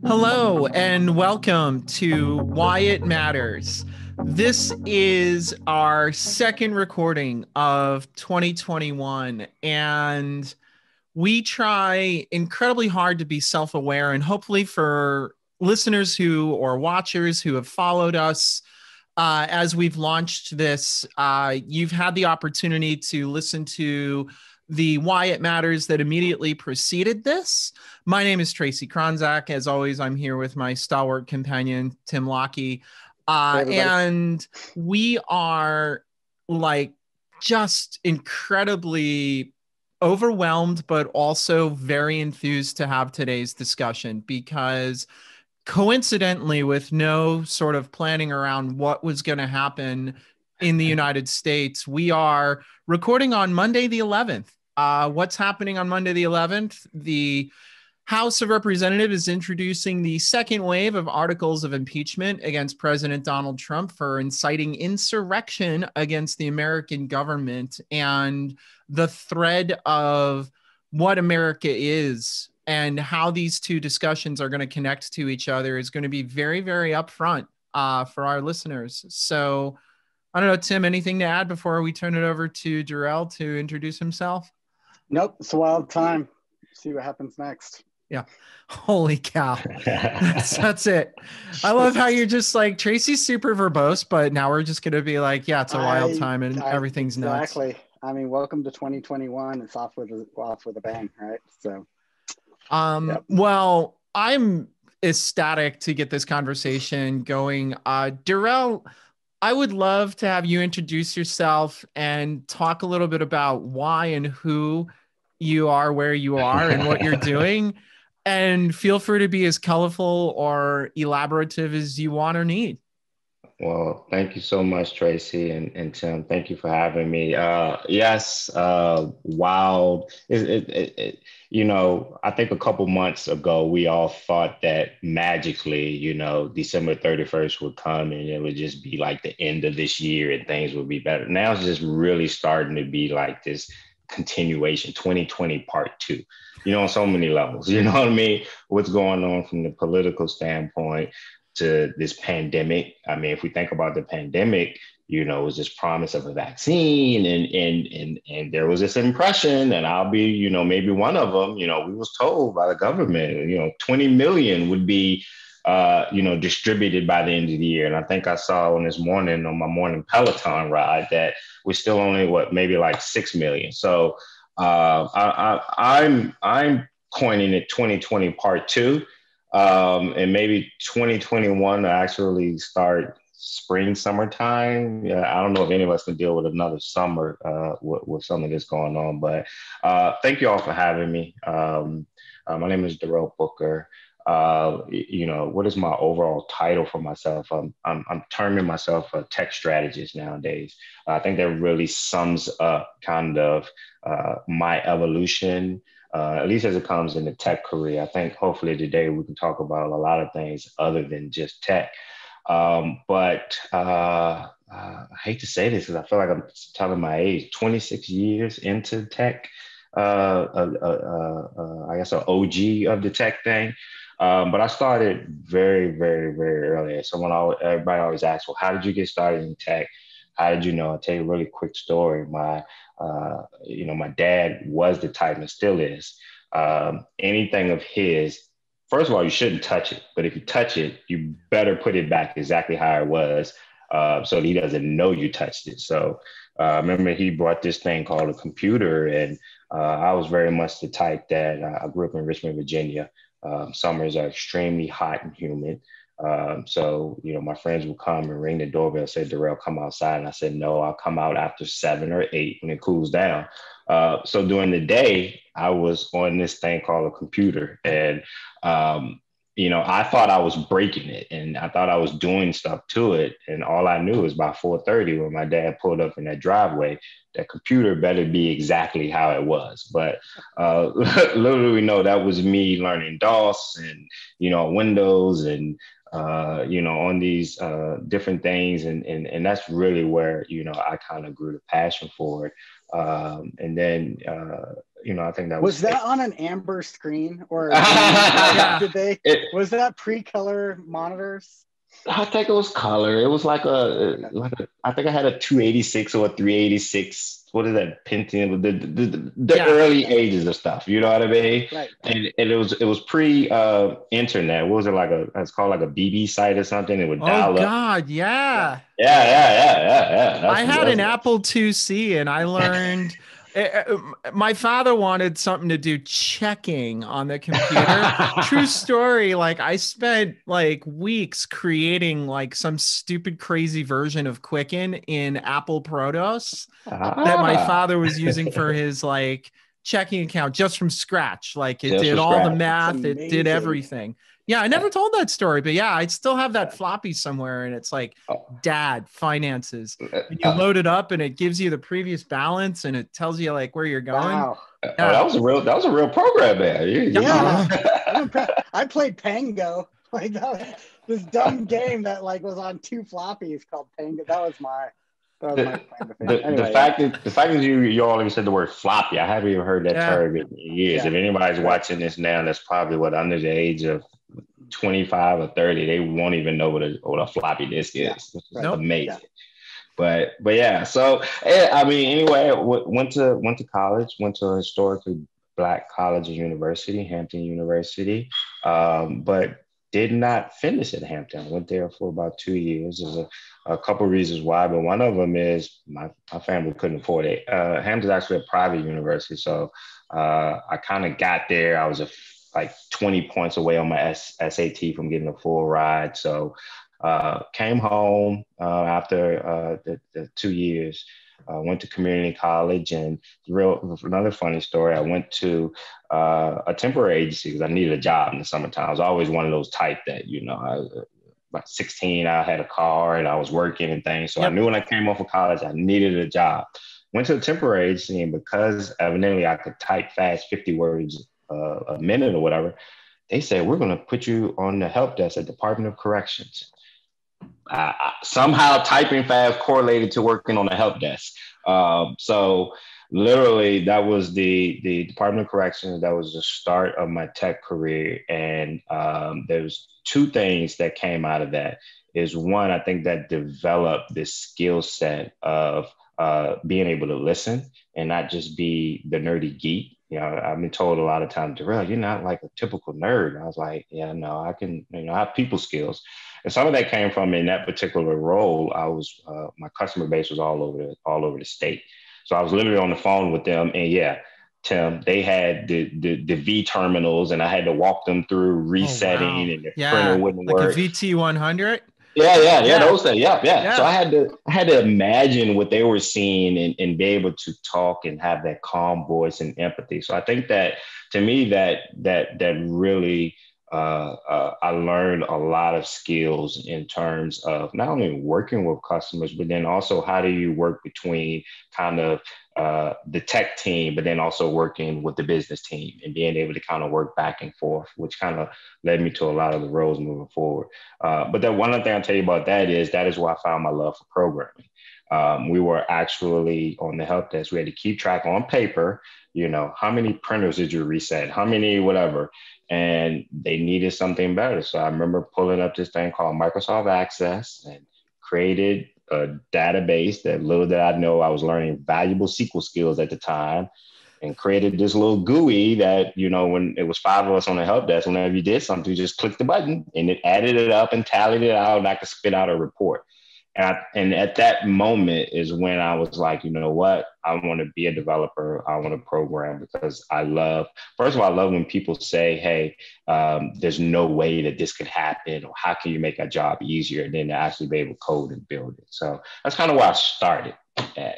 Hello and welcome to Why It Matters. This is our second recording of 2021, and we try incredibly hard to be self-aware, and hopefully for listeners who or watchers who have followed us as we've launched this, you've had the opportunity to listen to the Why It Matters that immediately preceded this. My name is Tracy Kronzak. As always, I'm here with my stalwart companion, Tim Lockey. Hey, everybody. And we are like just incredibly overwhelmed, but also very enthused to have today's discussion because coincidentally, with no sort of planning around what was going to happen in the United States, we are recording on Monday the 11th. What's happening on Monday the 11th? The House of Representatives is introducing the second wave of articles of impeachment against President Donald Trump for inciting insurrection against the American government. And the thread of what America is and how these two discussions are going to connect to each other is going to be very, very upfront for our listeners. So I don't know, Tim, anything to add before we turn it over to Darrell to introduce himself? Nope, it's a wild time. See what happens next. Yeah. Holy cow. That's it. I love how you're just like, Tracy's super verbose, but now we're just going to be like, yeah, it's a wild time and everything's nuts. Exactly. I mean, welcome to 2021. It's off with a bang, right? So, yep. Well, I'm ecstatic to get this conversation going. Darrell, I would love to have you introduce yourself and talk a little bit about why and who you are, where you are, and what you're doing. And feel free to be as colorful or elaborative as you want or need. Well, thank you so much, Tracy and Tim. Thank you for having me. Yes, wild. I think a couple months ago, we all thought that magically, December 31st would come and it would just be like the end of this year and things would be better. Now it's just really starting to be like this continuation, 2020 part 2, on so many levels, you know what I mean? What's going on from the political standpoint to this pandemic. I mean, if we think about the pandemic, it was this promise of a vaccine and there was this impression, and I'll be, maybe one of them, we was told by the government, 20 million would be, distributed by the end of the year. And I think I saw on this morning on my morning Peloton ride that we're still only maybe like 6 million. So I'm coining it 2020 part 2. And maybe 2021 to actually start summertime. Yeah, I don't know if any of us can deal with another summer with some of this going on, but thank you all for having me. My name is Darrell Booker. What is my overall title for myself? I'm terming myself a tech strategist nowadays. I think that really sums up kind of my evolution, at least as it comes in the tech career. I think hopefully today we can talk about a lot of things other than just tech. But I hate to say this because I feel like I'm telling my age, 26 years into tech, I guess an OG of the tech thing. But I started very, very, very early. So everybody always asks, well, how did you get started in tech? How did you know? I'll tell you a really quick story. My dad was the type and still is. Anything of his, first of all, you shouldn't touch it. But if you touch it, you better put it back exactly how it was so that he doesn't know you touched it. So I remember he brought this thing called a computer. And I was very much the type that I grew up in Richmond, Virginia. Summers are extremely hot and humid. So my friends would come and ring the doorbell, say, Darrell, come outside. And I said, no, I'll come out after 7 or 8 when it cools down. So during the day, I was on this thing called a computer. And, I thought I was breaking it and I thought I was doing stuff to it. And all I knew is by 4:30 when my dad pulled up in that driveway, that computer better be exactly how it was. But literally, no, that was me learning DOS and, Windows and, on these different things. And that's really where, I kind of grew the passion for it. And then, I think that was that on an amber screen or did they, it, was that pre-color monitors? I think it was color. It was I think I had a 286 or a 386. What is that Pentium? The early ages of stuff. You know what I mean? Right. And it was pre internet. What was it like it's called like a BB site or something? It would dial up. Oh God, yeah. Yeah. I had an Apple IIc, and I learned. My father wanted something to do checking on the computer. True story. Like I spent like weeks creating like some stupid crazy version of Quicken in Apple Protos that my father was using for his like checking account just from scratch. Like it did all the math, it did everything. Yeah, I never told that story, but yeah, I still have that floppy somewhere, and it's like dad finances. And you load it up and it gives you the previous balance and it tells you like where you're going. Wow. Yeah. That was a real program, man. Yeah. I played Pango. Like this dumb game that like was on 2 floppies called Pango. That was my the fact that you all even said the word floppy, I haven't even heard that term in years. If anybody's watching this now, that's probably under the age of 25 or 30, they won't even know what a floppy disk is. It's amazing. But yeah, so I mean, anyway, went to college, went to a historically Black college and university, Hampton University, but did not finish at Hampton. I went there for about 2 years. There's a couple of reasons why, but one of them is my family couldn't afford it. Hampton's actually a private university, so I kind of got there. I was like 20 points away on my SAT from getting a full ride. So came home after the 2 years, went to community college, and another funny story, I went to a temporary agency because I needed a job in the summertime. I was always one of those type that, about 16, I had a car and I was working and things. So I knew when I came off of college, I needed a job. Went to a temporary agency, and because evidently I could type fast 50 words a minute or whatever, they said, we're going to put you on the help desk at Department of Corrections. Somehow typing fast correlated to working on the help desk. So literally that was the Department of Corrections. That was the start of my tech career. And there's 2 things that came out of that. Is one, I think that developed this skill set of being able to listen and not just be the nerdy geek. I've been told a lot of times, Darrell, you're not like a typical nerd. I was like, yeah, no, I can, I have people skills. And some of that came from, in that particular role, I was, my customer base was all over the state. So I was literally on the phone with them, and Tim, they had the V terminals, and I had to walk them through resetting, and the printer wouldn't work. Like a VT100? Yeah, those things. Yeah. So I had to imagine what they were seeing and be able to talk and have that calm voice and empathy. So I think that, to me, that really I learned a lot of skills in terms of not only working with customers, but then also how do you work between kind of the tech team, but then also working with the business team and being able to kind of work back and forth, which kind of led me to a lot of the roles moving forward. But then one other thing I'll tell you about that is where I found my love for programming. We were actually on the help desk. We had to keep track on paper, how many printers did you reset? How many, whatever. And they needed something better. So I remember pulling up this thing called Microsoft Access and created a database that, little did I know, I was learning valuable SQL skills at the time, and created this little GUI that, when it was 5 of us on the help desk, whenever you did something, you just click the button and it added it up and tallied it out, and I could spit out a report. And at that moment is when I was like, you know what? I want to be a developer. I want to program, because first of all, I love when people say, hey, there's no way that this could happen, or how can you make a job easier than to actually be able to code and build it? So that's kind of where I started at.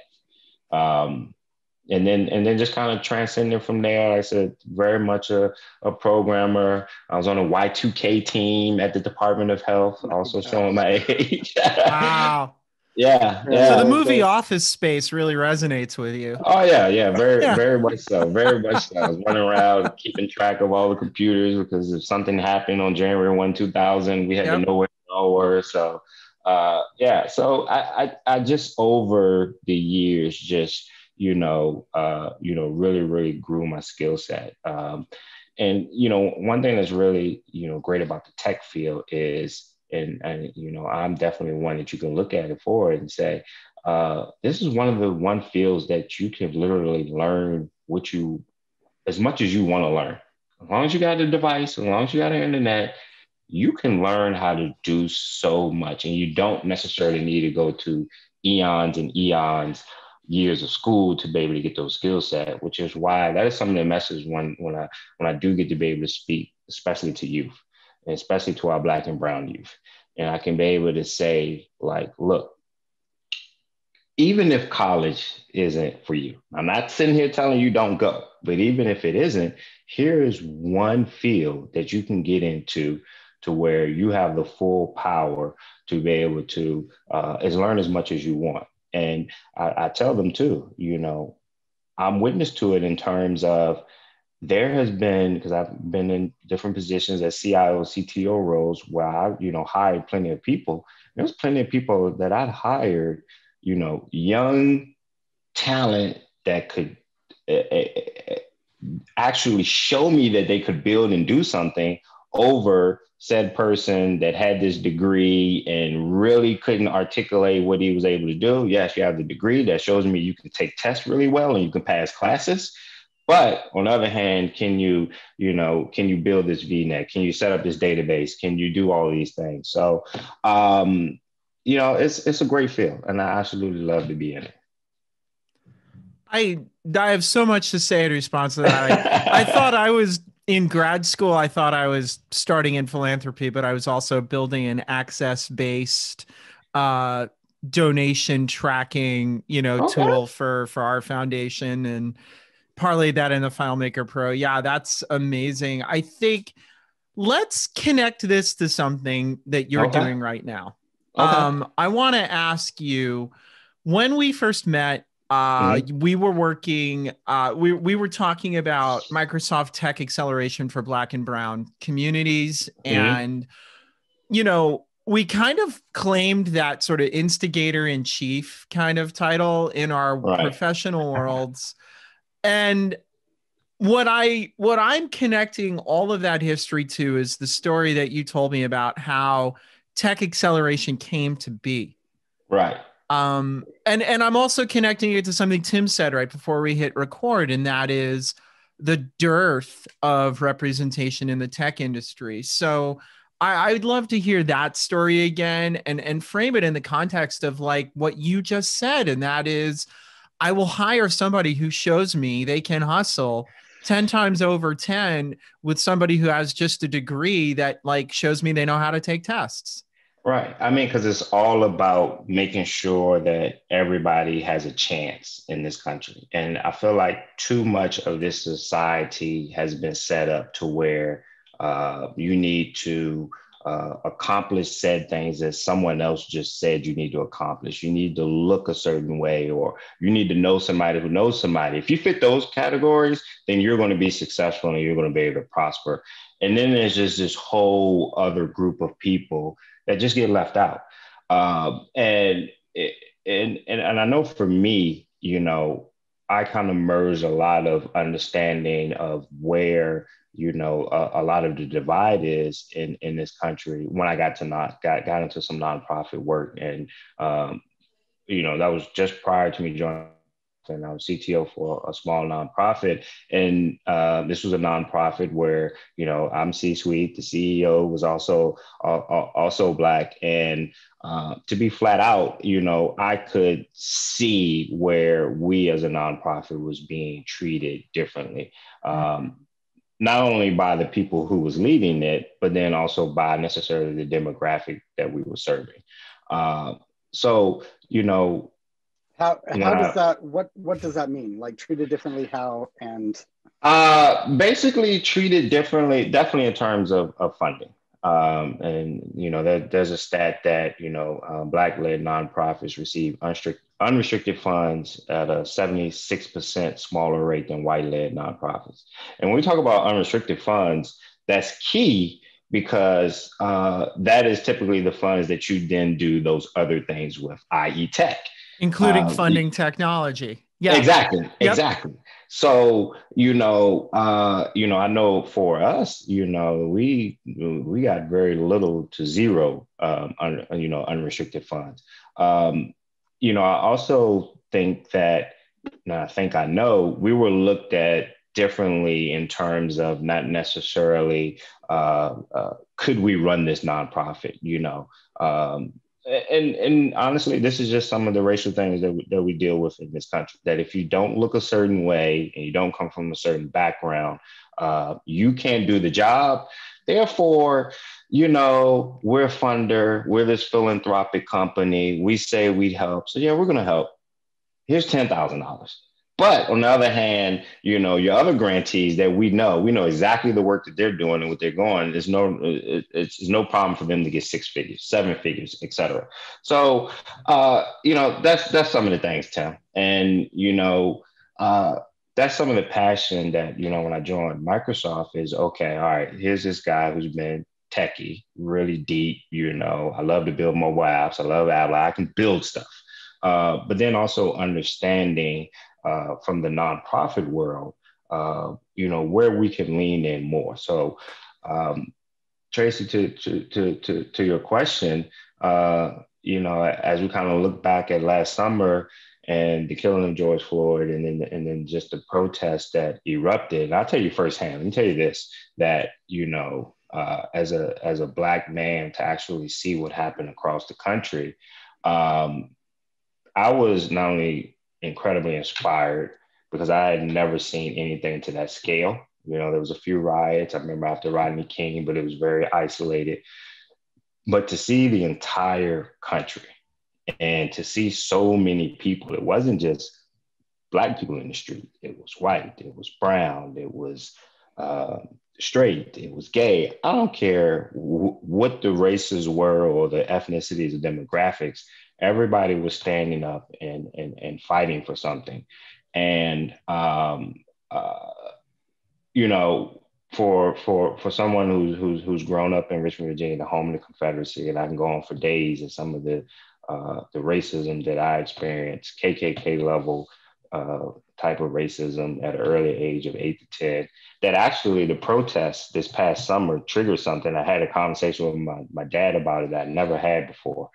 And then just kind of transcending from there. Like I said, very much a programmer. I was on a Y2K team at the Department of Health, also showing my age. Wow. Yeah. So the movie Office Space really resonates with you. Oh yeah. Very much so. Very much so. I was running around keeping track of all the computers, because if something happened on January 1, 2000, we had to know where they all were. So So I just, over the years, just really, really grew my skill set. And one thing that's really great about the tech field is, and I'm definitely one that you can look at it for and say, this is one of the one fields that you can literally learn as much as you want to learn. As long as you got a device, as long as you got an internet, you can learn how to do so much, and you don't necessarily need to go to eons and eons years of school to be able to get those skill set, which is why that is some of the message when I do get to be able to speak, especially to youth, and especially to our Black and brown youth. And I can be able to say, like, look, even if college isn't for you, I'm not sitting here telling you don't go, but even if it isn't, here is one field that you can get into to where you have the full power to be able to learn as much as you want. And I tell them too, I'm witness to it in terms of there has been, because I've been in different positions as CIO, CTO roles where I, hired plenty of people. There's plenty of people that I'd hired, young talent that could actually show me that they could build and do something over said person that had this degree and really couldn't articulate what he was able to do. Yes, you have the degree that shows me you can take tests really well and you can pass classes. But on the other hand, can you build this VNet? Can you set up this database? Can you do all these things? So, it's a great field, and I absolutely love to be in it. I have so much to say in response to that. I thought I was in grad school. I thought I was starting in philanthropy, but I was also building an access-based donation tracking, tool for our foundation, and parlayed that in the FileMaker Pro. Yeah, that's amazing. I think let's connect this to something that you're doing right now. Okay. I want to ask you, when we first met, we were working, we were talking about Microsoft Tech Acceleration for Black and Brown communities. And, we kind of claimed that sort of instigator in chief kind of title in our professional worlds. And what I'm connecting all of that history to is the story that you told me about how Tech Acceleration came to be. Right. And I'm also connecting it to something Tim said right before we hit record, and that is the dearth of representation in the tech industry. So I'd love to hear that story again and frame it in the context of like what you just said. And that is, I will hire somebody who shows me they can hustle 10 times over 10 with somebody who has just a degree that like shows me they know how to take tests. Right. I mean, because it's all about making sure that everybody has a chance in this country. And I feel like too much of this society has been set up to where you need to accomplish said things that someone else just said you need to accomplish. You need to look a certain way, or you need to know somebody who knows somebody. If you fit those categories, then you're going to be successful and you're going to be able to prosper. And then there's just this whole other group of people that just get left out. And I know for me, I kind of merge a lot of understanding of where, a lot of the divide is in this country when I got into some nonprofit work. And, that was just prior to me joining. And I was CTO for a small nonprofit. And this was a nonprofit where, I'm C-suite. The CEO was also Black. And to be flat out, I could see where we as a nonprofit was being treated differently. Not only by the people who was leading it, but then also by necessarily the demographic that we were serving. So, How does that, what does that mean? Like treated differently, how? And basically treated differently, definitely in terms of funding. And there's a stat that Black-led nonprofits receive unrestricted funds at a 76% smaller rate than white-led nonprofits. And when we talk about unrestricted funds, that's key, because that is typically the funds that you then do those other things with, i.e. tech. Including funding technology. Yeah. Exactly, Yep. exactly. So, I know for us, we got very little to zero, unrestricted funds. Um, I also think that, now I think I know, we were looked at differently in terms of not necessarily could we run this nonprofit, um, and honestly, this is just some of the racial things that we deal with in this country. That if you don't look a certain way and you don't come from a certain background, you can't do the job. Therefore, we're a funder, we're this philanthropic company. We say we help, so yeah, we're going to help. Here's $10,000. But on the other hand, your other grantees that we know exactly the work that they're doing and what they're going. It's no problem for them to get 6 figures, 7 figures, etc. So, that's some of the things, Tim, and uh, that's some of the passion that when I joined Microsoft is okay. All right, here's this guy who's been techie, really deep. I love to build mobile apps. I love Apple. I can build stuff. But then also understanding from the nonprofit world, where we can lean in more. So, Tracy, to your question, as we kind of look back at last summer and the killing of George Floyd, and then just the protests that erupted, and I'll tell you firsthand. Let me tell you this: that as a Black man, to actually see what happened across the country. I was not only incredibly inspired because I had never seen anything to that scale. There was a few riots. I remember after Rodney King, but it was very isolated. But to see the entire country and to see so many people, it wasn't just Black people in the street. It was white, it was brown, it was uh, straight, it was gay. I don't care what the races were or the ethnicities or demographics. Everybody was standing up and fighting for something. And uh, you know, for someone who's grown up in Richmond, Virginia, the home of the Confederacy, and I can go on for days and some of the racism that I experienced, KKK level type of racism at an early age of 8 to 10. That actually the protests this past summer triggered something. I had a conversation with my dad about it that I never had before.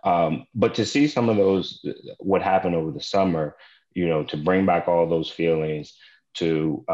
But to see some of those, what happened over the summer, to bring back all those feelings to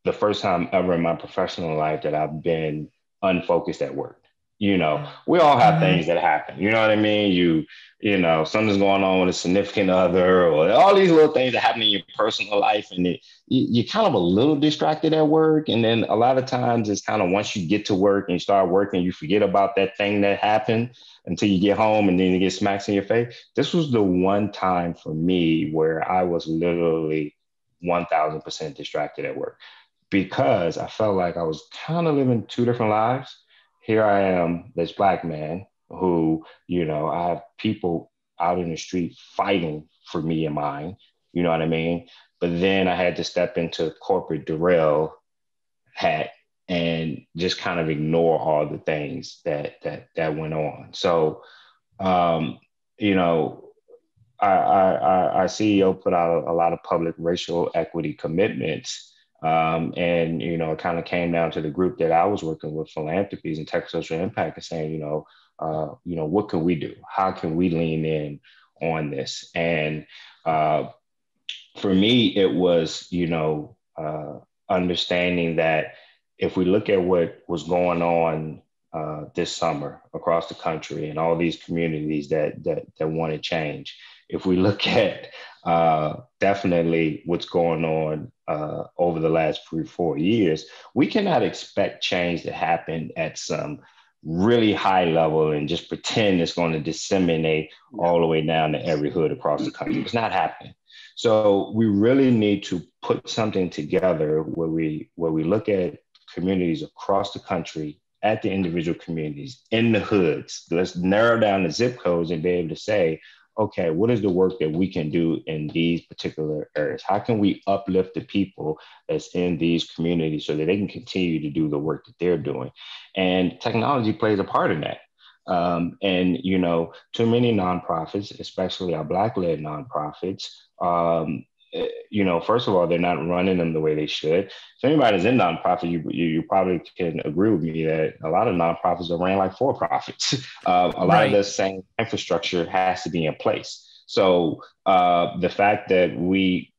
the first time ever in my professional life that I've been unfocused at work. We all have things that happen. You know what I mean? Something's going on with a significant other, or all these little things that happen in your personal life, and you're kind of a little distracted at work. And then a lot of times it's kind of once you get to work and you start working, you forget about that thing that happened until you get home, and then you get smacks in your face. This was the one time for me where I was literally 1000% distracted at work because I felt like I was kind of living two different lives. Here I am, this Black man who, I have people out in the street fighting for me and mine. You know what I mean? But then I had to step into corporate Darrell hat and just kind of ignore all the things that went on. So, um, you know, our CEO put out a lot of public racial equity commitments. And, it kind of came down to the group that I was working with, Philanthropies and Tech Social Impact, and saying, what can we do? How can we lean in on this? And for me, it was, understanding that if we look at what was going on this summer across the country and all these communities that want to change, if we look at definitely what's going on over the last 3 or 4 years, we cannot expect change to happen at some really high level and just pretend it's going to disseminate all the way down to every hood across the country. It's not happening. So we really need to put something together where we look at communities across the country, at the individual communities, in the hoods. Let's narrow down the zip codes and be able to say, okay, what is the work that we can do in these particular areas? How can we uplift the people that's in these communities so that they can continue to do the work that they're doing? And technology plays a part in that. And too many nonprofits, especially our Black-led nonprofits, First of all, they're not running them the way they should. If anybody's in nonprofit, you probably can agree with me that a lot of nonprofits are ran like for-profits. A lot of the same infrastructure has to be in place. So the fact that we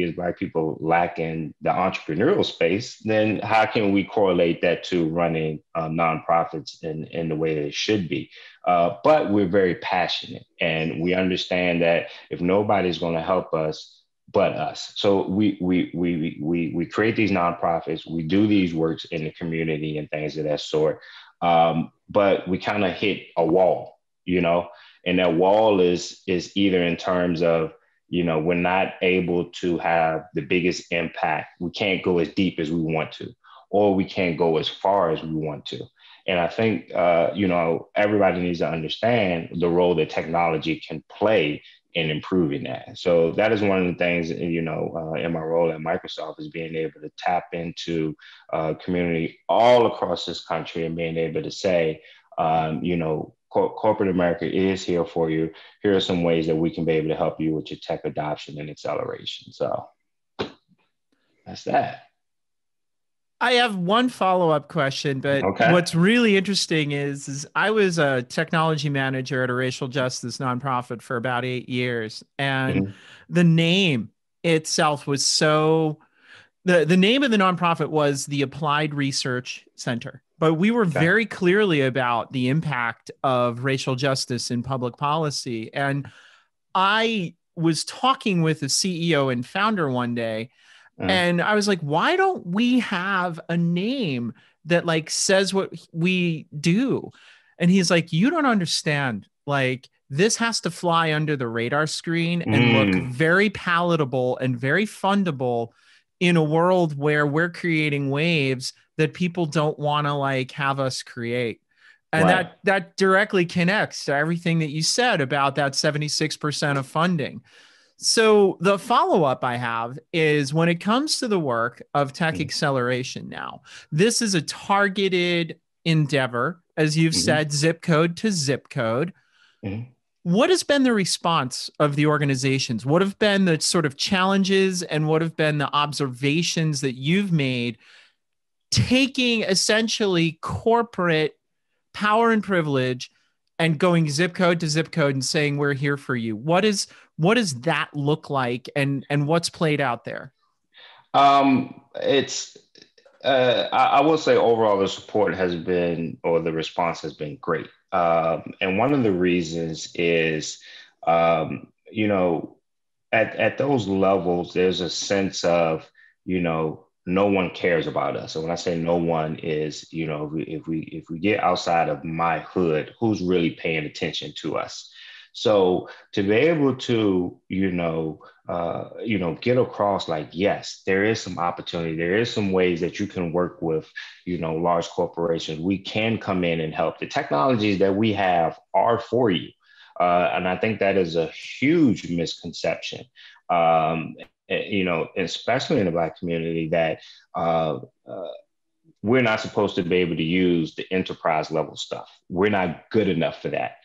as Black people lack in the entrepreneurial space, then how can we correlate that to running nonprofits in the way that it should be? But we're very passionate, and we understand that if nobody's going to help us but us, so we create these nonprofits, we do these works in the community and things of that sort. But we kind of hit a wall, and that wall is either in terms of, we're not able to have the biggest impact. We can't go as deep as we want to, or we can't go as far as we want to. And I think, everybody needs to understand the role that technology can play in improving that. So that is one of the things, in my role at Microsoft, is being able to tap into community all across this country and being able to say, corporate America is here for you. Here are some ways that we can be able to help you with your tech adoption and acceleration. So that's that. I have one follow-up question, but What's really interesting is I was a technology manager at a racial justice nonprofit for about 8 years. And the name itself was the name of the nonprofit was the Applied Research Center. But we were very clearly about the impact of racial justice in public policy. And I was talking with the CEO and founder one day, and I was like, why don't we have a name that says what we do? And he's like, you don't understand. This has to fly under the radar screen and look very palatable and very fundable in a world where we're creating waves that people don't want to have us create. And that directly connects to everything that you said about that 76% of funding. So the follow-up I have is, when it comes to the work of tech acceleration now, this is a targeted endeavor, as you've said, zip code to zip code. What has been the response of the organizations? What have been the sort of challenges, and what have been the observations that you've made, taking essentially corporate power and privilege and going zip code to zip code and saying, we're here for you? What does that look like, and what's played out there? I will say overall the support has been, or the response has been great. And one of the reasons is, at those levels, there's a sense of, no one cares about us. And when I say no one is, if we get outside of my hood, who's really paying attention to us? So to be able to, get across yes, there is some opportunity. There is some ways that you can work with, large corporations. We can come in and help. The technologies that we have are for you. And I think that is a huge misconception. Especially in the Black community, that we're not supposed to be able to use the enterprise level stuff. We're not good enough for that.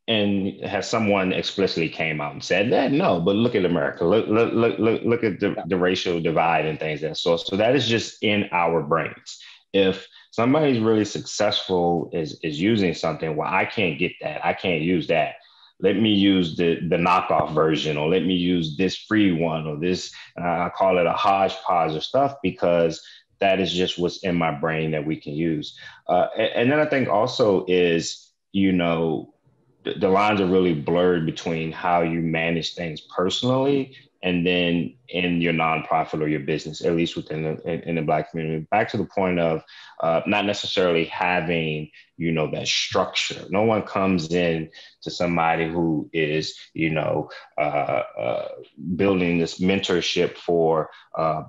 And has someone explicitly came out and said that? No, but look at America. Look at the racial divide and things like that. So that is just in our brains. If somebody's really successful is using something, well, I can't get that. I can't use that. Let me use the knockoff version, or let me use this free one, or this, I call it a hodgepodge of stuff, because that is just what's in my brain that we can use. And then I think also is, the lines are really blurred between how you manage things personally and then in your nonprofit or your business, at least within in the Black community. Back to the point of not necessarily having, that structure. No one comes in to somebody who is, building this mentorship for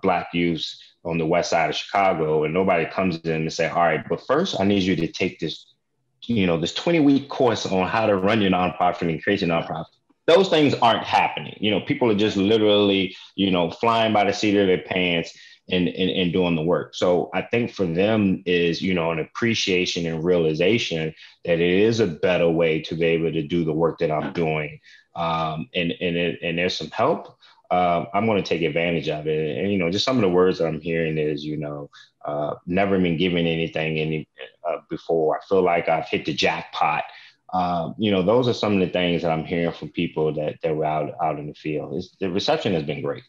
Black youth on the west side of Chicago, and nobody comes in and say, all right, but first I need you to take this, this 20-week course on how to run your nonprofit and create your nonprofit. Those things aren't happening. People are just literally, flying by the seat of their pants and doing the work. So I think for them is, an appreciation and realization that it is a better way to be able to do the work that I'm doing and there's some help, I'm going to take advantage of it. And, just some of the words that I'm hearing is, never been given anything before. I feel like I've hit the jackpot. Those are some of the things that I'm hearing from people that were out in the field. The reception has been great.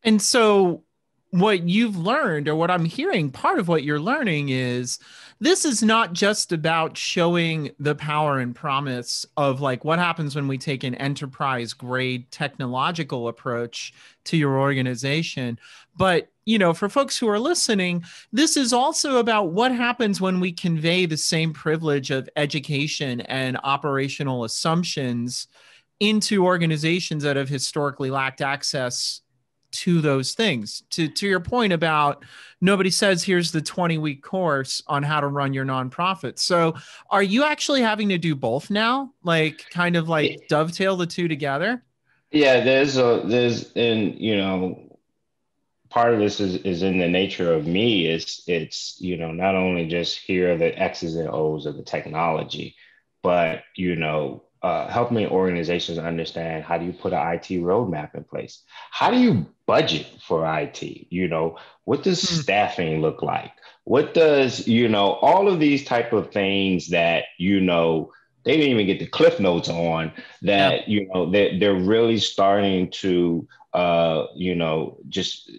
And so what you've learned, or what I'm hearing, part of what you're learning is this is not just about showing the power and promise of like what happens when we take an enterprise grade technological approach to your organization. But, for folks who are listening, this is also about what happens when we convey the same privilege of education and operational assumptions into organizations that have historically lacked access to those things. To your point about nobody says, here's the 20-week course on how to run your nonprofit. So are you actually having to do both now? Like kind of like dovetail the two together? Yeah, part of this is in the nature of me. It's not only just here are the X's and O's of the technology, but helping organizations understand, how do you put an IT roadmap in place? How do you budget for IT? What does staffing look like? What does, all of these type of things that, they didn't even get the cliff notes on that, they're really starting to, just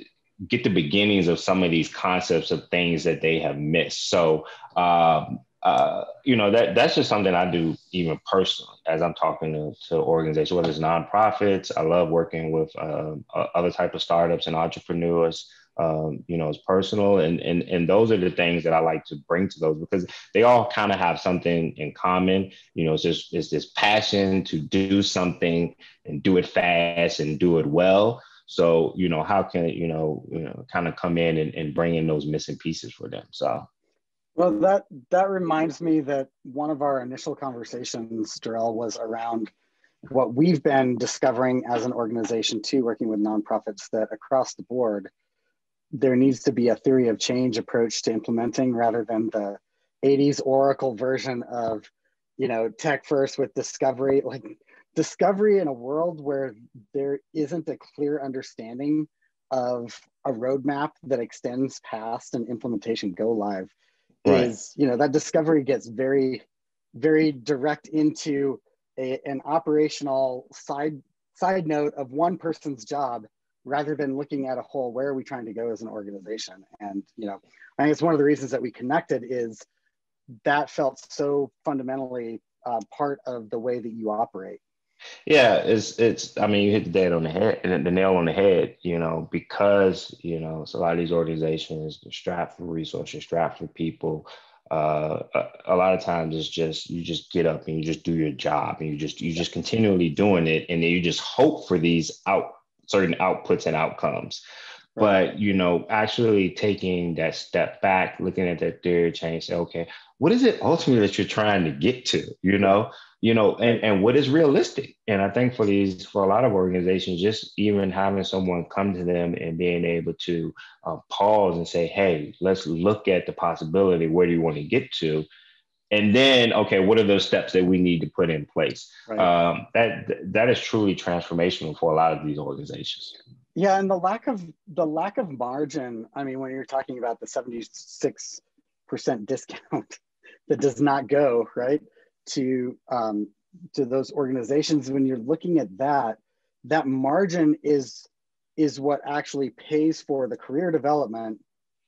get the beginnings of some of these concepts of things that they have missed. So, that's just something I do even personally as I'm talking to organizations, whether it's nonprofits. I love working with other type of startups and entrepreneurs. It's personal, and those are the things that I like to bring to those, because they all kind of have something in common. It's this passion to do something and do it fast and do it well. So, how can kind of come in and bring in those missing pieces for them? So. Well, that reminds me that one of our initial conversations, Darrell, was around what we've been discovering as an organization too, working with nonprofits, that across the board, there needs to be a theory of change approach to implementing, rather than the 80s Oracle version of, tech first with discovery. Like discovery in a world where there isn't a clear understanding of a roadmap that extends past an implementation go live. Right. Is, that discovery gets very, very direct into an operational side note of one person's job, rather than looking at a whole, where are we trying to go as an organization? And, I think it's one of the reasons that we connected, is that felt so fundamentally part of the way that you operate. Yeah, I mean, you hit the nail on the head, because, so a lot of these organizations are strapped for resources, strapped for people. A lot of times it's just, you just get up and you just do your job, and you just continually doing it. And then you just hope for these certain outputs and outcomes. Right. But, actually taking that step back, looking at that theory of change, say, okay, what is it ultimately that you're trying to get to, and what is realistic? And I think for a lot of organizations, just even having someone come to them and being able to pause and say, hey, let's look at the possibility. Where do you want to get to? And then, okay, what are those steps that we need to put in place? Right. That is truly transformational for a lot of these organizations. Yeah, and the lack of margin. I mean, when you're talking about the 76% discount that does not go right to those organizations, when you're looking at that margin is what actually pays for the career development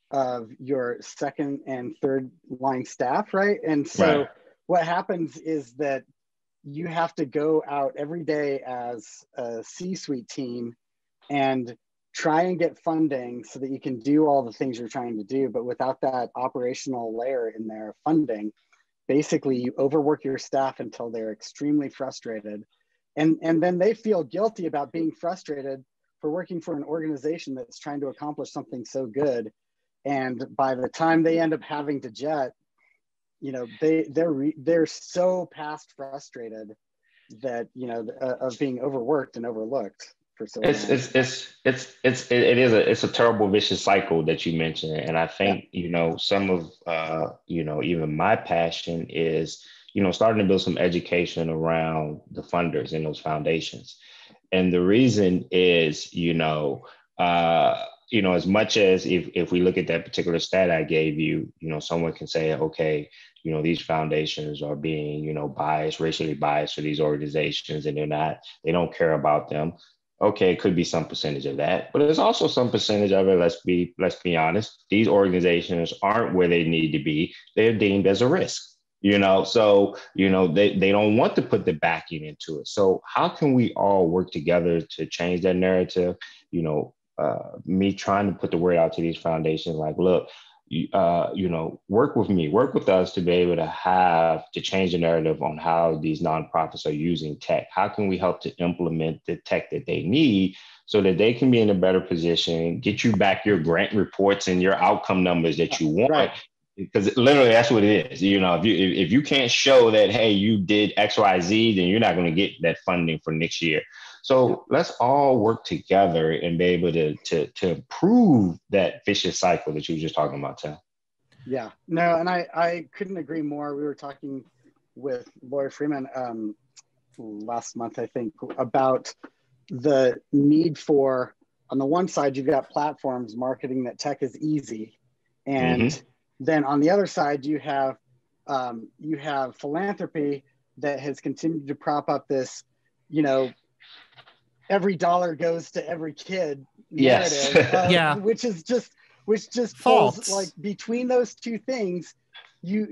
of your second and third line staff, right? And so what happens is that you have to go out every day as a C-suite team and try and get funding so that you can do all the things you're trying to do. But without that operational layer in there, funding, basically you overwork your staff until they're extremely frustrated. And then they feel guilty about being frustrated for working for an organization that's trying to accomplish something so good. And by the time they end up having to jet, they're so past frustrated that, of being overworked and overlooked. It's a terrible vicious cycle that you mentioned. And I think, some of, even my passion is, starting to build some education around the funders in those foundations. And the reason is, as much as if we look at that particular stat I gave you, someone can say, okay, these foundations are being, biased, racially biased for these organizations, and they don't care about them. Okay, it could be some percentage of that, but there's also some percentage of it. Let's be honest. These organizations aren't where they need to be. They're deemed as a risk. So they don't want to put the backing into it. So how can we all work together to change that narrative? Me trying to put the word out to these foundations, like, look, work with me, work with us to be able to change the narrative on how these nonprofits are using tech. How can we help to implement the tech that they need so that they can be in a better position, get you back your grant reports and your outcome numbers that you want? Right. Because literally that's what it is. If you can't show that, hey, you did X, Y, Z, then you're not going to get that funding for next year. So let's all work together and be able to improve that vicious cycle that you were just talking about, Tim. Yeah, no, and I couldn't agree more. We were talking with Lori Freeman last month, I think, about the need for, on the one side, you've got platforms marketing that tech is easy. And then on the other side, you have philanthropy that has continued to prop up this, every dollar goes to every kid narrative, yes. which just falls, like, between those two things,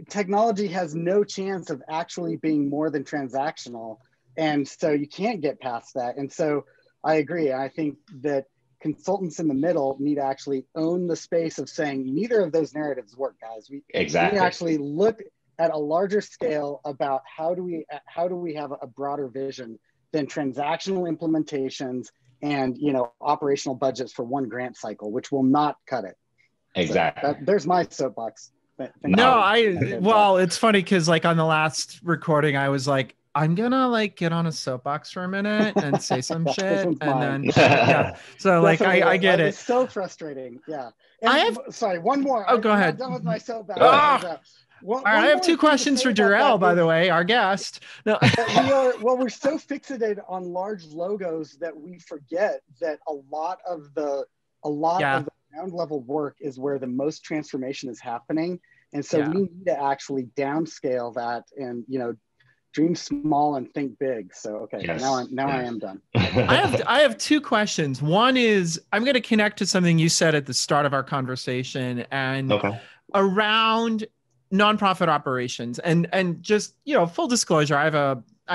technology has no chance of actually being more than transactional. And so you can't get past that. And so I agree. I think that consultants in the middle need to actually own the space of saying neither of those narratives work, guys. We actually look at a larger scale about how do we have a broader vision than transactional implementations and operational budgets for one grant cycle, which will not cut it. Exactly. So there's my soapbox. Well, it's funny because, like, on the last recording, I was like, I'm gonna get on a soapbox for a minute and say some shit, and then So I get it. It's so frustrating. Yeah. And sorry, one more. Go ahead. I'm done with my soapbox. All right, I have two questions for Darrell, by the way, our guest. No. We're so fixated on large logos that we forget that a lot of the ground level work is where the most transformation is happening. And so we need to actually downscale that and, dream small and think big. So, okay, now I am done. I have two questions. One is, I'm going to connect to something you said at the start of our conversation and around nonprofit operations, and just, full disclosure, I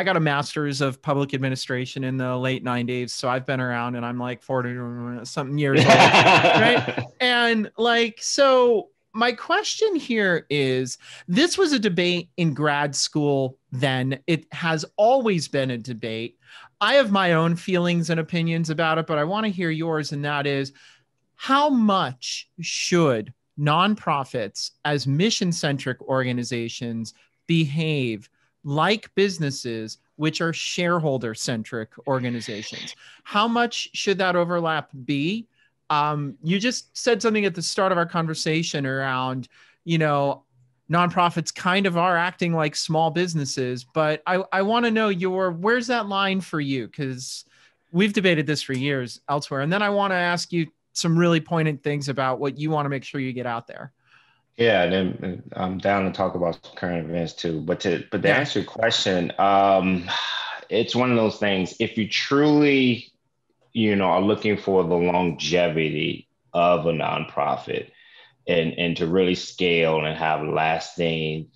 got a master's of public administration in the late 90s. So I've been around, and I'm like 40 something years old, right? And so my question here is, this was a debate in grad school then. It has always been a debate. I have my own feelings and opinions about it, but I want to hear yours. And that is, how much should nonprofits as mission-centric organizations behave like businesses which are shareholder-centric organizations? How much should that overlap be? You just said something at the start of our conversation around, nonprofits kind of are acting like small businesses, but I want to know where's that line for you? Because we've debated this for years elsewhere. And then I want to ask you some really poignant things about what you want to make sure you get out there. Yeah, and then I'm down to talk about some current events too. But to answer your question, it's one of those things. If you truly, are looking for the longevity of a nonprofit and to really scale and have lasting,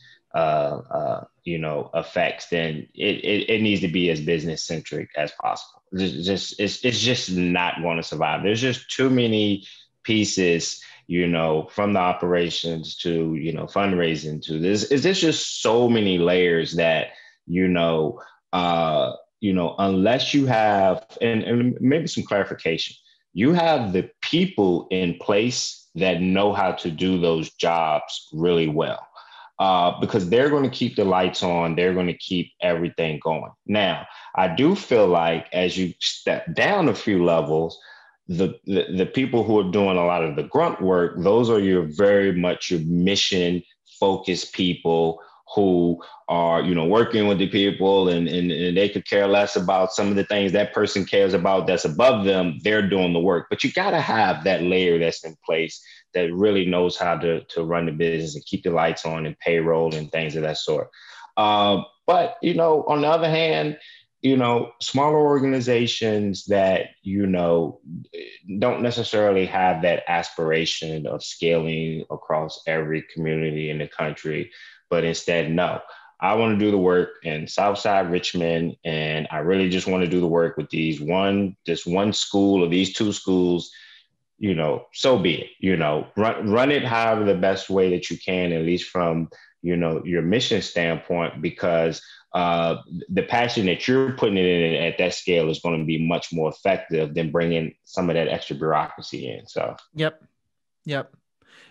effects, then it needs to be as business centric as possible. It's just not going to survive. There's just too many pieces, from the operations to, fundraising to this. There's just so many layers that, unless you have, and maybe some clarification, you have the people in place that know how to do those jobs really well, because they're going to keep the lights on. They're going to keep everything going. Now, I do feel like as you step down a few levels, the people who are doing a lot of the grunt work, those are very much your mission focused people who are, working with the people, and they could care less about some of the things that person cares about that's above them. They're doing the work. But you got to have that layer that's in place that really knows how to run the business and keep the lights on and payroll and things of that sort. But, on the other hand, smaller organizations that, don't necessarily have that aspiration of scaling across every community in the country, but instead, no, I want to do the work in Southside Richmond, and I really just want to do the work with this one school or these two schools. So be it. Run it however the best way that you can, at least from your mission standpoint, because the passion that you're putting in at that scale is going to be much more effective than bringing some of that extra bureaucracy in. So, yep.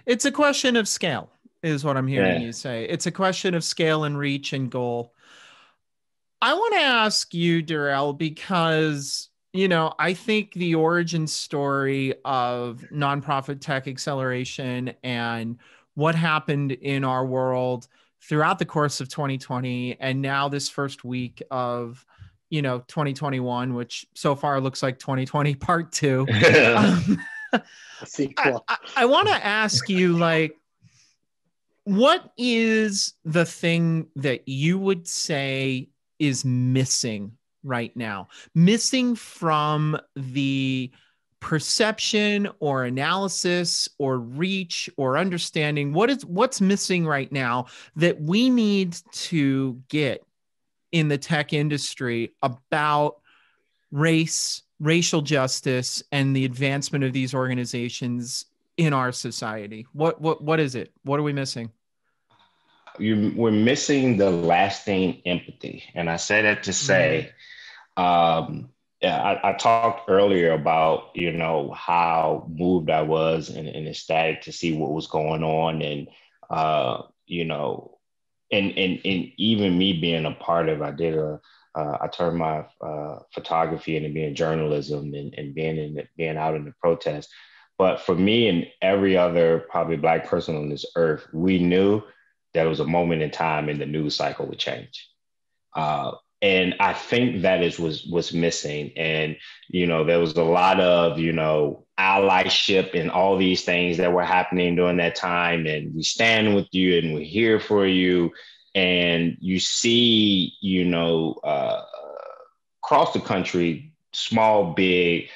It's a question of scale, is what I'm hearing you say. It's a question of scale and reach and goal. I want to ask you, Darrell, because I think the origin story of nonprofit tech acceleration and what happened in our world throughout the course of 2020 and now this first week of 2021, which so far looks like 2020 part 2. Sequel. I want to ask you, what is the thing that you would say is missing right now, missing from the perception or analysis or reach or understanding? What's missing right now that we need to get in the tech industry about racial justice and the advancement of these organizations in our society? What is it? What are we missing? We're missing the lasting empathy. And I say that to say, I talked earlier about, how moved I was and ecstatic to see what was going on. And, and even me being a part of, I turned my photography into being journalism and being out in the protest. But for me and every other probably Black person on this earth, we knew that it was a moment in time and the news cycle would change. And I think that was missing. And, there was a lot of, allyship and all these things that were happening during that time. And we stand with you and we're here for you. And you see, across the country, small, big,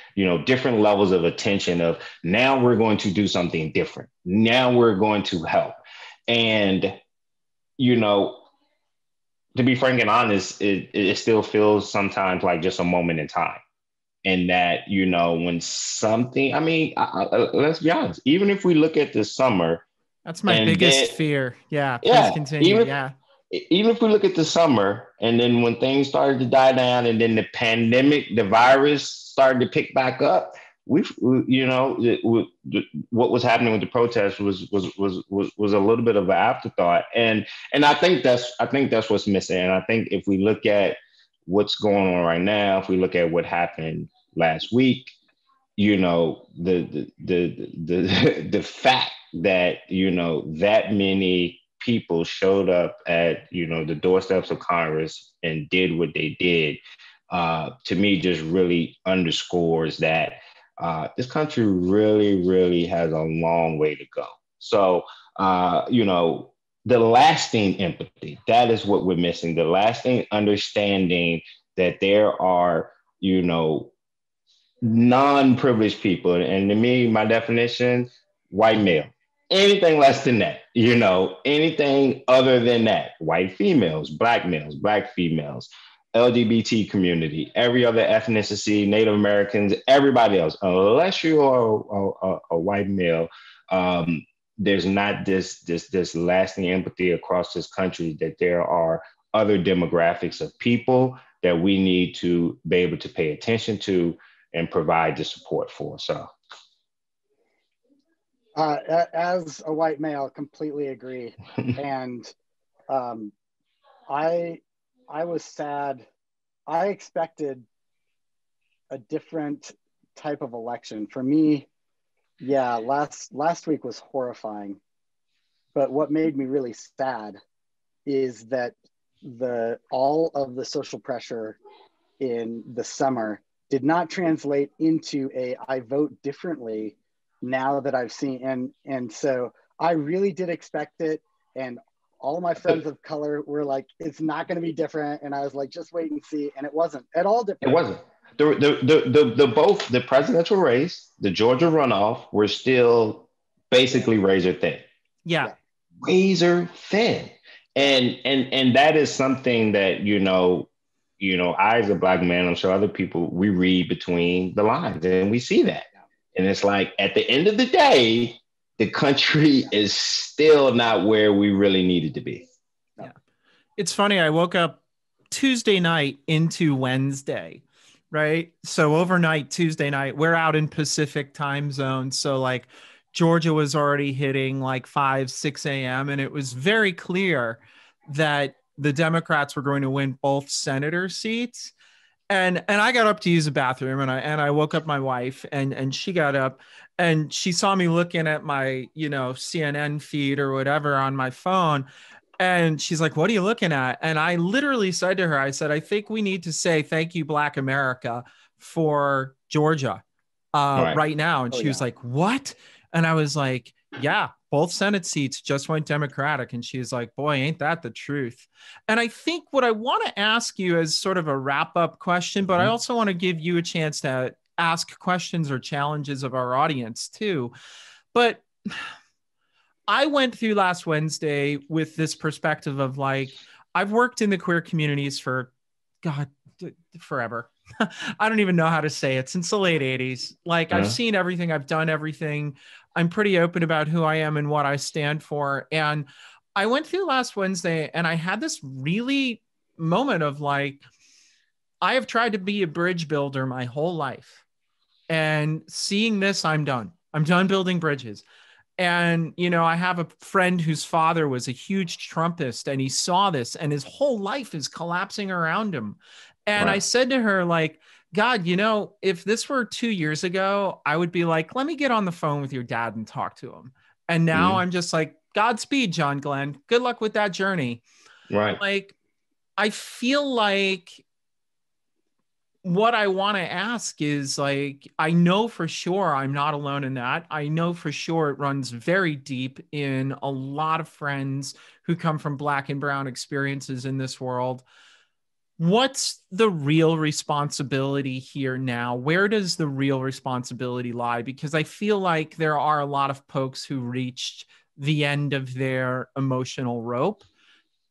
different levels of attention of now we're going to do something different. Now we're going to help. And, to be frank and honest, it still feels sometimes like just a moment in time. And that, when something, let's be honest, even if we look at the summer. That's my biggest fear. Yeah, please continue. Even if we look at the summer and then when things started to die down and then the pandemic, the virus started to pick back up, what was happening with the protests was a little bit of an afterthought. And I think that's what's missing. And I think if we look at what's going on right now, if we look at what happened last week, the fact that, that many people showed up at, the doorsteps of Congress and did what they did, to me, just really underscores that this country really, really has a long way to go. So, the lasting empathy, that is what we're missing. The lasting understanding that there are, non-privileged people. And to me, my definition, white male. Anything less than that, anything other than that, white females, black males, black females, LGBT community, every other ethnicity, Native Americans, everybody else, unless you are a white male, there's not this lasting empathy across this country that there are other demographics of people that we need to be able to pay attention to and provide the support for. So. As a white male, completely agree. And I was sad. I expected a different type of election. For me, last week was horrifying. But what made me really sad is that all of the social pressure in the summer did not translate into I vote differently now that I've seen. And so I really did expect it. And all of my friends of color were like, it's not going to be different. And I was like, just wait and see. And it wasn't at all different. It wasn't. The presidential race, the Georgia runoff, were still basically razor thin. Yeah. Razor thin. And that is something that, I as a Black man, I'm sure other people, we read between the lines and we see that. And it's like, at the end of the day, the country is still not where we really needed to be. Yeah. It's funny. I woke up Tuesday night into Wednesday, right? So overnight, Tuesday night, we're out in Pacific time zone. So like Georgia was already hitting like 5, 6 a.m. And it was very clear that the Democrats were going to win both senator seats. And I got up to use the bathroom, and I woke up my wife, and she got up and she saw me looking at my, CNN feed or whatever on my phone. And she's like, what are you looking at? And I literally said to her, I said, I think we need to say thank you, Black America, for Georgia right now. And she was like, what? And I was like, yeah, both Senate seats just went Democratic. And she's like, boy, ain't that the truth? And I think what I want to ask you is sort of a wrap up question, but I also want to give you a chance to ask questions or challenges of our audience too. But I went through last Wednesday with this perspective of like, I've worked in the queer communities for, God, forever. I don't even know how to say it, since the late 80s. Like, I've seen everything. I've done everything. I'm pretty open about who I am and what I stand for. And I went through last Wednesday and I had this really moment of like, I have tried to be a bridge builder my whole life. And seeing this, I'm done. I'm done building bridges. And, I have a friend whose father was a huge Trumpist, and he saw this and his whole life is collapsing around him. And I said to her, like, God, if this were 2 years ago, I would be like, let me get on the phone with your dad and talk to him. And now I'm just like, Godspeed, John Glenn. Good luck with that journey. Right. Like, I feel like what I want to ask is like, I know for sure I'm not alone in that. I know for sure it runs very deep in a lot of friends who come from Black and brown experiences in this world. What's the real responsibility here now? Where does the real responsibility lie? Because I feel like there are a lot of folks who reached the end of their emotional rope.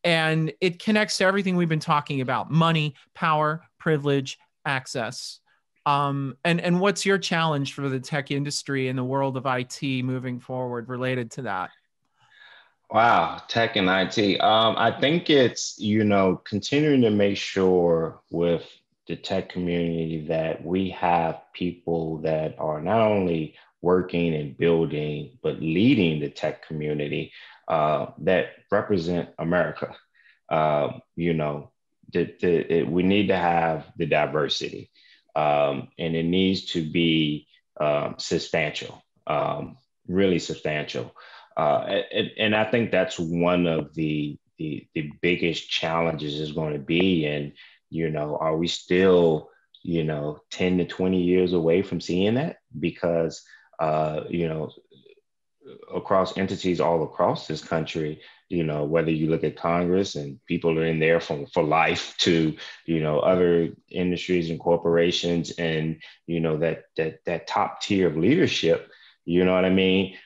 And it connects to everything we've been talking about: money, power, privilege, access. And what's your challenge for the tech industry and the world of IT moving forward related to that? Wow, tech and IT. I think it's, continuing to make sure with the tech community that we have people that are not only working and building, but leading the tech community that represent America. We need to have the diversity, and it needs to be substantial, really substantial. And I think that's one of the biggest challenges is going to be. And, are we still, 10 to 20 years away from seeing that? Because, across entities all across this country, whether you look at Congress and people are in there for life to, other industries and corporations and, that top tier of leadership, you know what I mean?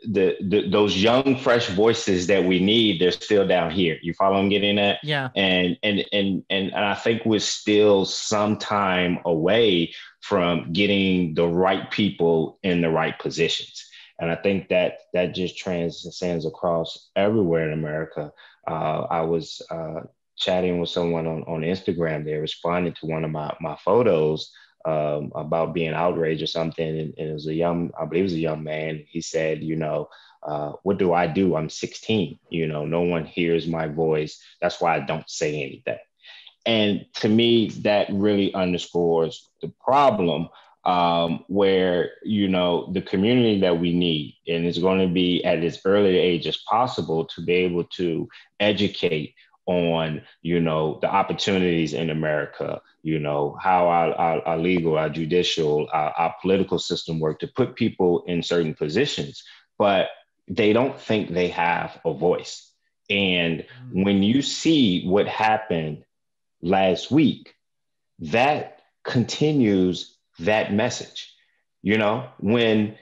Those young, fresh voices that we need, they're still down here. You follow I'm getting at? Yeah. And I think we're still some time away from getting the right people in the right positions. And I think that just transcends across everywhere in America. I was chatting with someone on Instagram. They responded to one of my photos about being outraged or something. And it was I believe it was a young man. He said, what do I do? I'm 16. No one hears my voice. That's why I don't say anything. And to me, that really underscores the problem. where, you know, the community that we need, and it's going to be at as early age as possible to be able to educate on, you know, the opportunities in America, you know, how our legal, our judicial, our political system work to put people in certain positions, but they don't think they have a voice. And when you see what happened last week, that continues that message. You know, when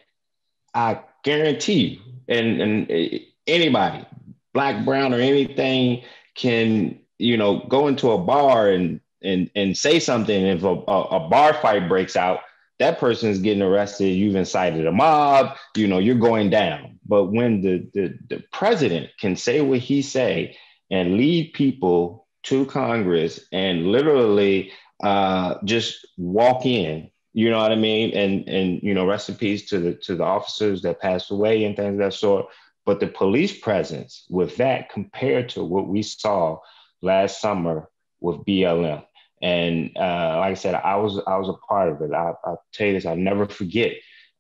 I guarantee you, and anybody, black, brown, or anything, can, you know, go into a bar and say something. If a bar fight breaks out, that person is getting arrested. You've incited a mob. You know, you're going down. But when the president can say what he say and lead people to Congress and literally just walk in, you know what I mean? And you know, rest in peace to the officers that passed away and things of that sort. But the police presence with that compared to what we saw last summer with BLM. And like I said, I was a part of it. I'll tell you this, I'll never forget.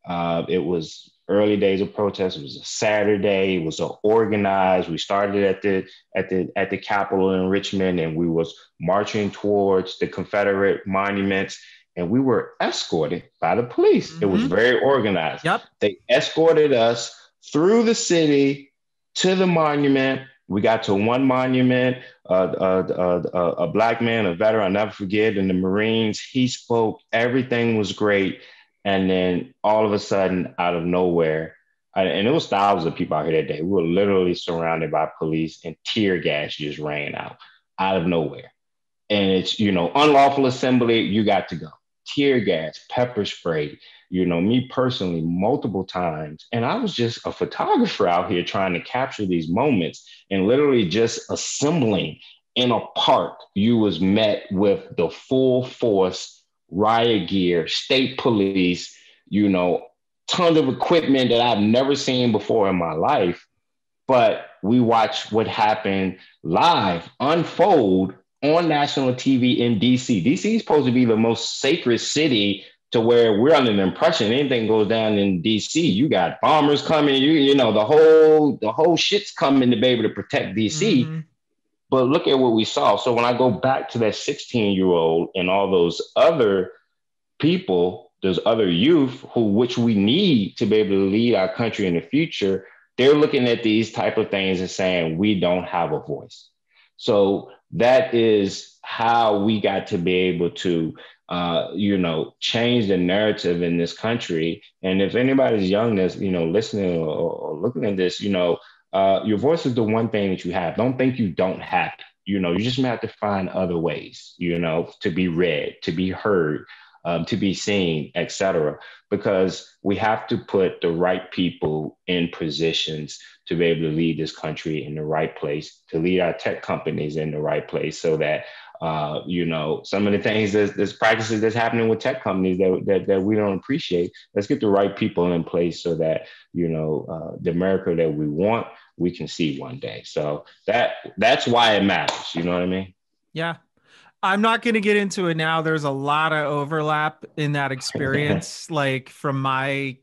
It was early days of protest. It was a Saturday. It was organized. We started at the Capitol in Richmond, and we was marching towards the Confederate monuments, and we were escorted by the police. Mm-hmm. It was very organized. Yep. They escorted us through the city to the monument. We got to one monument, a black man, a veteran, I'll never forget, in the Marines. He spoke, everything was great. And then all of a sudden, out of nowhere, and it was thousands of people out here that day. We were literally surrounded by police, and tear gas just ran out of nowhere. And it's, you know, unlawful assembly, you got to go. Tear gas, pepper spray, you know, me personally, multiple times. And I was just a photographer out here trying to capture these moments, and literally just assembling in a park. You was met with the full force riot gear, state police, you know, tons of equipment that I've never seen before in my life. But we watched what happened live unfold on national TV in DC. DC is supposed to be the most sacred city, to where we're under the impression anything goes down in DC, you got bombers coming, you know, the whole shit's coming to be able to protect DC. Mm-hmm. But look at what we saw. So when I go back to that 16-year-old and all those other people, those other youth which we need to be able to lead our country in the future, they're looking at these type of things and saying, we don't have a voice. So that is how we got to be able to, you know, change the narrative in this country. And if anybody's young that's, you know, listening or looking at this, you know, your voice is the one thing that you have. Don't think you don't have it. You know, you just have to find other ways, you know, to be read, to be heard, to be seen, etc. Because we have to put the right people in positions to be able to lead this country in the right place, to lead our tech companies in the right place, so that you know, some of the things there's practices that's happening with tech companies that we don't appreciate. Let's get the right people in place so that, you know, the America that we want, we can see one day. So that's why it matters. You know what I mean? Yeah. I'm not going to get into it now. There's a lot of overlap in that experience. Like from my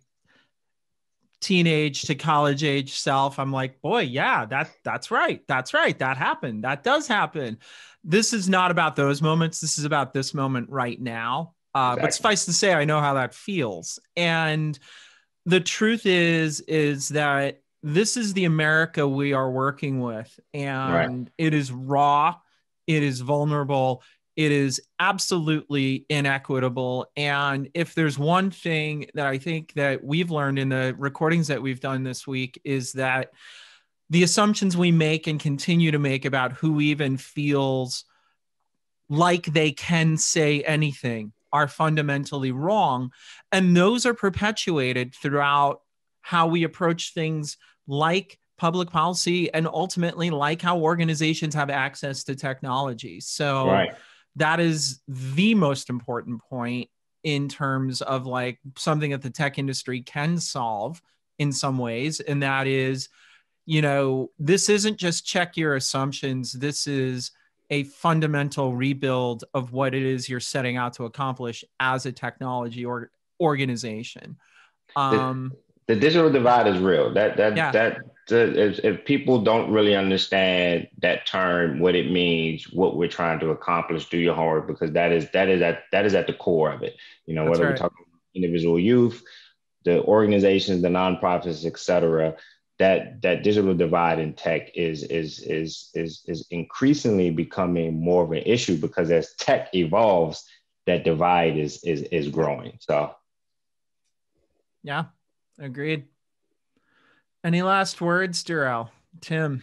teenage to college age self, I'm like, boy, yeah, that's right. That's right. That happened. That does happen. This is not about those moments. This is about this moment right now. Exactly. But suffice to say, I know how that feels. And the truth is that this is the America we are working with. And It is raw. It is vulnerable. It is absolutely inequitable. And if there's one thing that I think that we've learned in the recordings that we've done this week, is that the assumptions we make and continue to make about who even feels like they can say anything are fundamentally wrong. And those are perpetuated throughout how we approach things like public policy and ultimately like how organizations have access to technology. So that is the most important point in terms of like something that the tech industry can solve in some ways. And that is, you know, this isn't just check your assumptions. This is a fundamental rebuild of what it is you're setting out to accomplish as a technology or organization. The digital divide is real. Yeah. If people don't really understand that term, what it means, what we're trying to accomplish, do your homework, because that is at the core of it. You know, That's whether we're right. talking about individual youth, the organizations, the nonprofits, et cetera, that digital divide in tech is increasingly becoming more of an issue, because as tech evolves, that divide is growing. So yeah, agreed. Any last words, Darrell? Tim?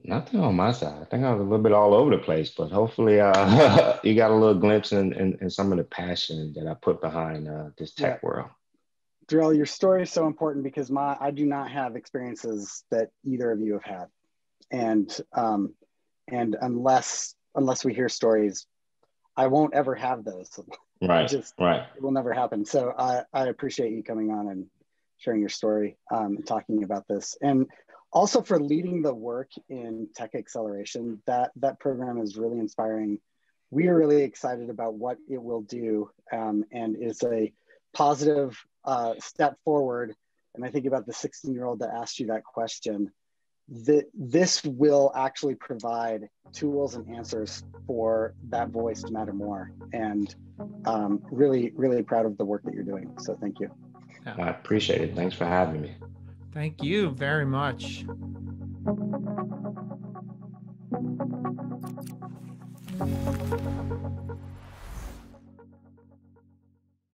nothing on my side. I think I was a little bit all over the place, but hopefully you got a little glimpse in some of the passion that I put behind this tech world. Darrell, your story is so important because I do not have experiences that either of you have had. And unless we hear stories, I won't ever have those. Right. It will never happen. So I appreciate you coming on and sharing your story and talking about this. And also for leading the work in tech acceleration. That program is really inspiring. We are really excited about what it will do and is a positive step forward. And I think about the 16-year-old that asked you that question. This will actually provide tools and answers for that voice to matter more. And really, really proud of the work that you're doing. So thank you. Yeah. I appreciate it. Thanks for having me. Thank you very much.